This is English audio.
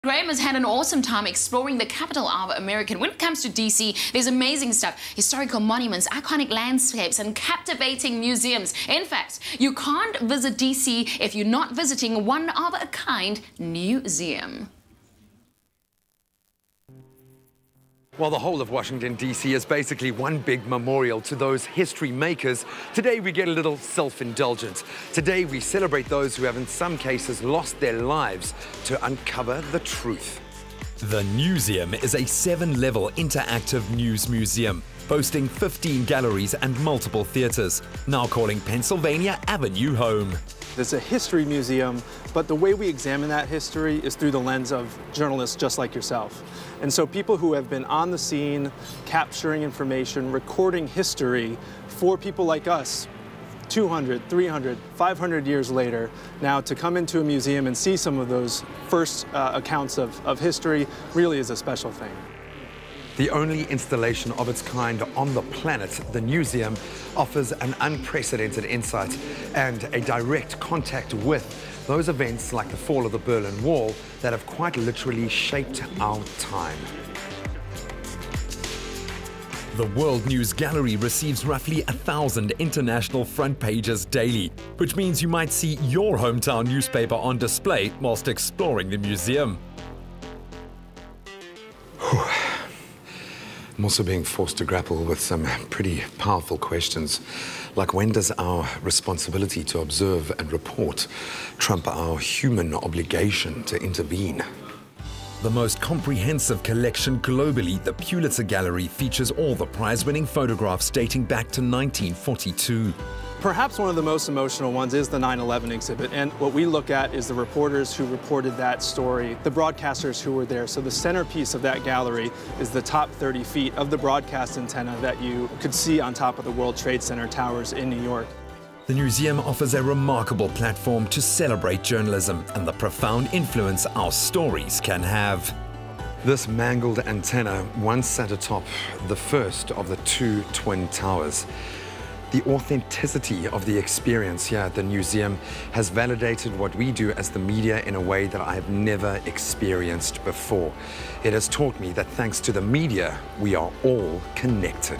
Graeme has had an awesome time exploring the capital of America. When it comes to DC, there's amazing stuff. Historical monuments, iconic landscapes, and captivating museums. In fact, you can't visit DC if you're not visiting one-of-a-kind Newseum. While the whole of Washington, D.C. is basically one big memorial to those history makers, today we get a little self-indulgent. Today we celebrate those who have in some cases lost their lives to uncover the truth. The Newseum is a 7-level interactive news museum, boasting 15 galleries and multiple theatres, now calling Pennsylvania Avenue home. It's a history museum, but the way we examine that history is through the lens of journalists just like yourself. And so people who have been on the scene, capturing information, recording history for people like us, 200, 300, 500 years later, now to come into a museum and see some of those first accounts of history really is a special thing. The only installation of its kind on the planet, the Newseum offers an unprecedented insight and a direct contact with those events like the fall of the Berlin Wall that have quite literally shaped our time. The World News Gallery receives roughly 1,000 international front pages daily, which means you might see your hometown newspaper on display whilst exploring the museum. I'm also being forced to grapple with some pretty powerful questions, like when does our responsibility to observe and report trump our human obligation to intervene? The most comprehensive collection globally, the Pulitzer Gallery features all the prize-winning photographs dating back to 1942. Perhaps one of the most emotional ones is the 9/11 exhibit, and what we look at is the reporters who reported that story, the broadcasters who were there. So the centerpiece of that gallery is the top 30 feet of the broadcast antenna that you could see on top of the World Trade Center towers in New York. The Newseum offers a remarkable platform to celebrate journalism and the profound influence our stories can have. This mangled antenna once sat atop the first of the 2 twin towers. The authenticity of the experience here at the Newseum has validated what we do as the media in a way that I have never experienced before. It has taught me that thanks to the media, we are all connected.